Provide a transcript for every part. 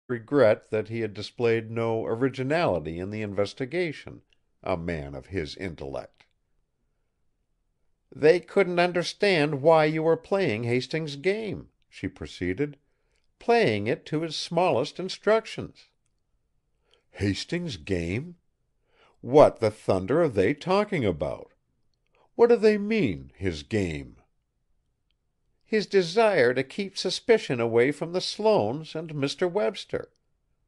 regret that he had displayed no originality in the investigation, a man of his intellect. "They couldn't understand why you were playing Hastings' game," she proceeded, "playing it to his smallest instructions." "Hastings' game? What the thunder are they talking about? What do they mean, his game?" "His desire to keep suspicion away from the Sloanes and Mr. Webster.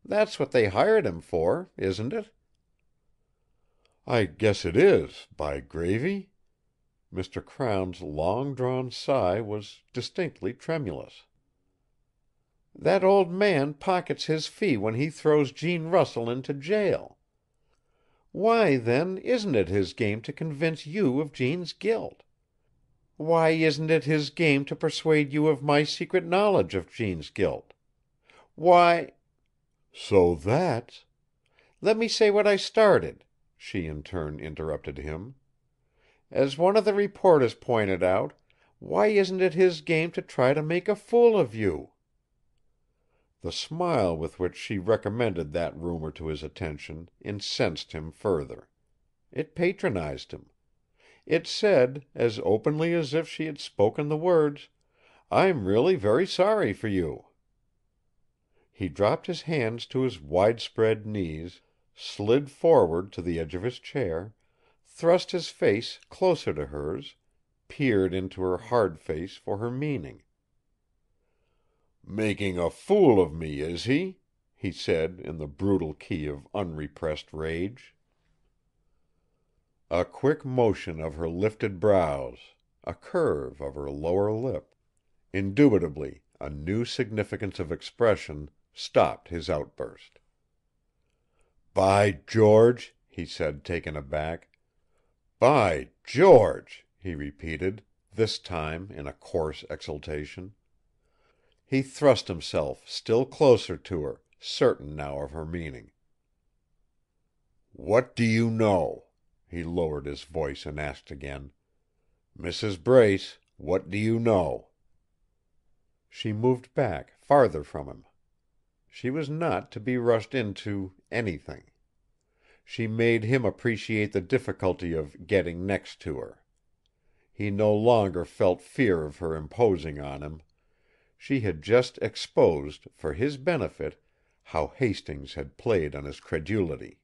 That's what they hired him for, isn't it?" "I guess it is, by gravy!" Mr. Crown's long-drawn sigh was distinctly tremulous. "That old man pockets his fee when he throws Gene Russell into jail. Why, then, isn't it his game to convince you of Gene's guilt? Why isn't it his game to persuade you of my secret knowledge of Gene's guilt? Why—" "So that's—" "Let me say what I started," she in turn interrupted him. "As one of the reporters pointed out, why isn't it his game to try to make a fool of you?" The smile with which she recommended that rumor to his attention incensed him further. It patronized him. It said, as openly as if she had spoken the words, "I'm really very sorry for you." He dropped his hands to his widespread knees, slid forward to the edge of his chair, thrust his face closer to hers, peered into her hard face for her meaning. "Making a fool of me, is he?" he said in the brutal key of unrepressed rage. A quick motion of her lifted brows, a curve of her lower lip, indubitably a new significance of expression, stopped his outburst. "By George!" he said, taken aback. "By George!" he repeated, this time in a coarse exultation. He thrust himself still closer to her, certain now of her meaning. "What do you know?" he lowered his voice and asked again. "Mrs. Brace, what do you know?" She moved back, farther from him. She was not to be rushed into anything. She made him appreciate the difficulty of getting next to her. He no longer felt fear of her imposing on him. She had just exposed, for his benefit, how Hastings had played on his credulity.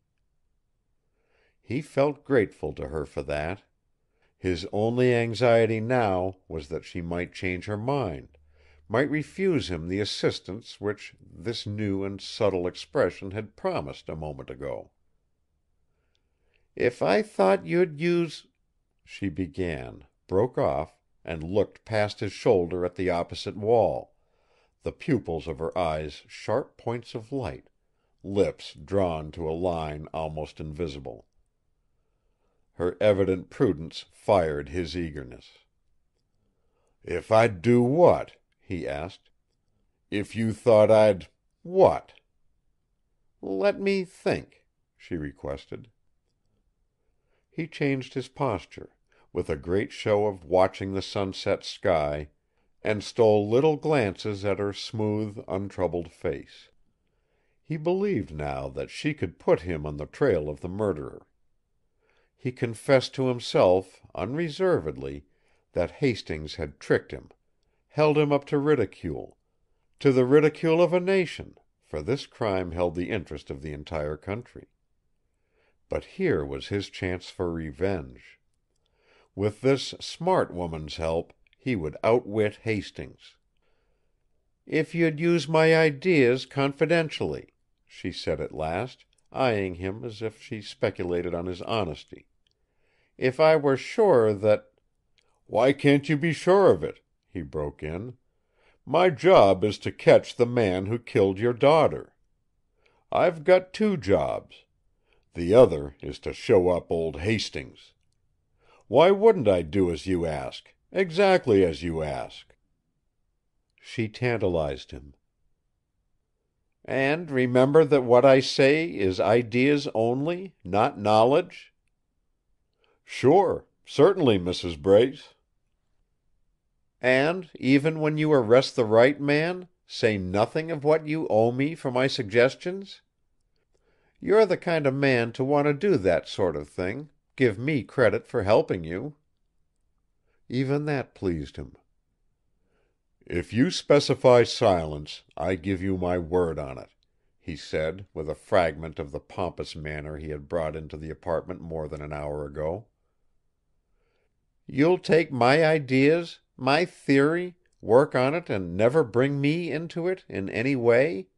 He felt grateful to her for that. His only anxiety now was that she might change her mind, might refuse him the assistance which this new and subtle expression had promised a moment ago. "If I thought you'd use—" she began, broke off, and looked past his shoulder at the opposite wall, the pupils of her eyes sharp points of light, lips drawn to a line almost invisible. Her evident prudence fired his eagerness. "If I'd do what?" he asked. "If you thought I'd—what?" "Let me think," she requested. He changed his posture, with a great show of watching the sunset sky, and stole little glances at her smooth, untroubled face. He believed now that she could put him on the trail of the murderer. He confessed to himself, unreservedly, that Hastings had tricked him, held him up to ridicule, to the ridicule of a nation, for this crime held the interest of the entire country. But here was his chance for revenge. With this smart woman's help, he would outwit Hastings. "If you'd use my ideas confidentially," she said at last, eyeing him as if she speculated on his honesty. "If I were sure that—" "Why can't you be sure of it?" he broke in. "My job is to catch the man who killed your daughter. I've got two jobs. The other is to show up old Hastings. Why wouldn't I do as you ask, exactly as you ask?" She tantalized him. "And remember that what I say is ideas only, not knowledge?" "Sure, certainly, Mrs. Brace." "And, even when you arrest the right man, Say nothing of what you owe me for my suggestions? You're the kind of man to want to do that sort of thing, give me credit for helping you." Even that pleased him. "If you specify silence, I give you my word on it," he said, with a fragment of the pompous manner he had brought into the apartment more than an hour ago. "You'll take my ideas, my theory, work on it and never bring me into it in any way?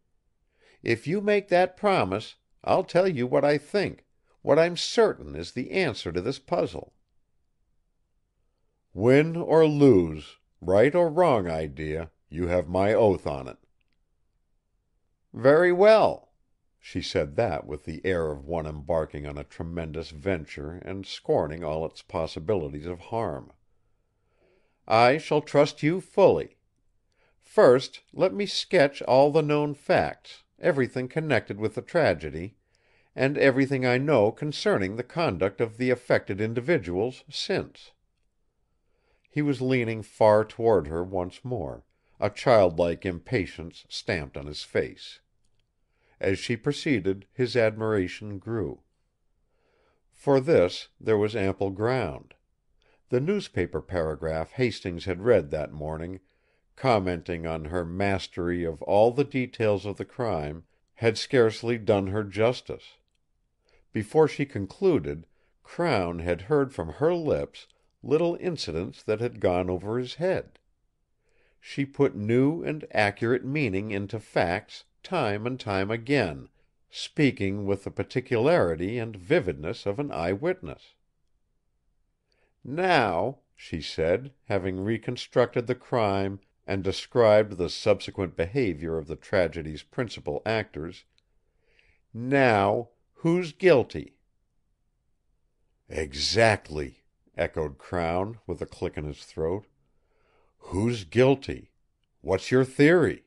If you make that promise, I'll tell you what I think, what I'm certain is the answer to this puzzle." "Win or lose, right or wrong idea, you have my oath on it." "Very well." She said that with the air of one embarking on a tremendous venture and scorning all its possibilities of harm. "I shall trust you fully. First, let me sketch all the known facts, everything connected with the tragedy, and everything I know concerning the conduct of the affected individuals since." He was leaning far toward her once more, a childlike impatience stamped on his face. As she proceeded, his admiration grew. For this there was ample ground. The newspaper paragraph Hastings had read that morning, commenting on her mastery of all the details of the crime, had scarcely done her justice. Before she concluded, Crown had heard from her lips little incidents that had gone over his head. She put new and accurate meaning into facts time and time again, speaking with the particularity and vividness of an eye-witness. "Now," she said, having reconstructed the crime and described the subsequent behavior of the tragedy's principal actors, "now, who's guilty?" "Exactly," echoed Crown, with a click in his throat. "Who's guilty? What's your theory?"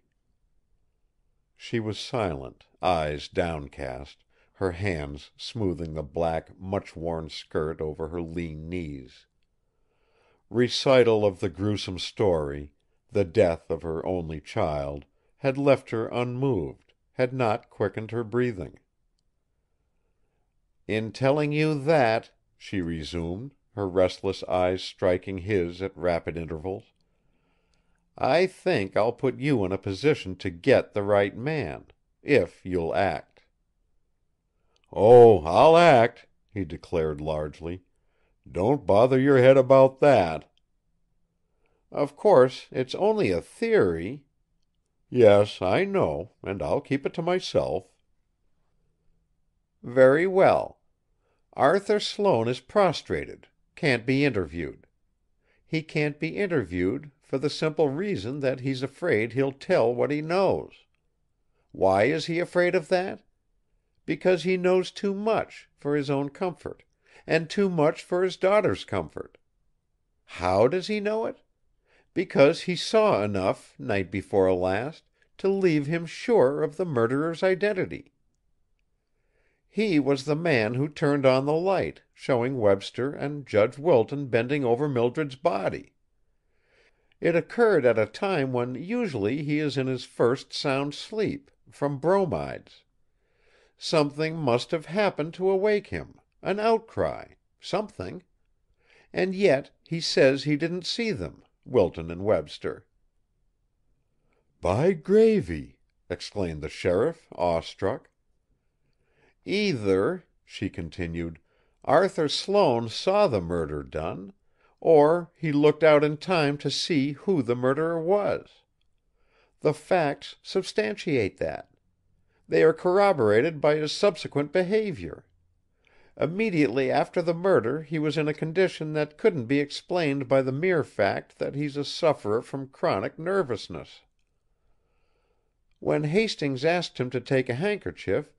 She was silent, eyes downcast, her hands smoothing the black, much-worn skirt over her lean knees. Recital of the gruesome story, the death of her only child, had left her unmoved, had not quickened her breathing. "In telling you that," she resumed, her restless eyes striking his at rapid intervals, "I think I'll put you in a position to get the right man, if you'll act." "Oh, I'll act," he declared largely. "Don't bother your head about that." "Of course, it's only a theory." "Yes, I know, and I'll keep it to myself." "Very well. Arthur Sloane is prostrated, can't be interviewed. He can't be interviewed for the simple reason that he's afraid he'll tell what he knows. Why is he afraid of that? Because he knows too much, for his own comfort, and too much for his daughter's comfort. How does he know it? Because he saw enough, night before last, to leave him sure of the murderer's identity. He was the man who turned on the light, showing Webster and Judge Wilton bending over Mildred's body. It occurred at a time when usually he is in his first sound sleep, from bromides. Something must have happened to awake him, an outcry, something. And yet he says he didn't see them, Wilton and Webster." "By gravy!" exclaimed the sheriff, awestruck. "Either," she continued, "Arthur Sloane saw the murder done, or he looked out in time to see who the murderer was. The facts substantiate that. They are corroborated by his subsequent behavior. Immediately after the murder he was in a condition that couldn't be explained by the mere fact that he's a sufferer from chronic nervousness. When Hastings asked him to take a handkerchief,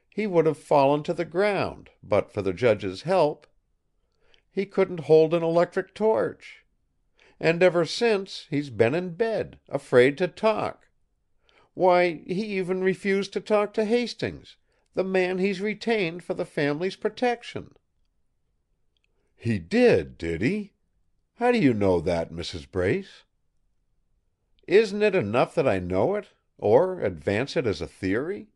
he would have fallen to the ground, but for the judge's help. He couldn't hold an electric torch. And ever since he's been in bed, afraid to talk. Why, he even refused to talk to Hastings, the man he's retained for the family's protection." "He did he? How do you know that, Mrs. Brace?" Isn't it enough that I know it, or advance it as a theory?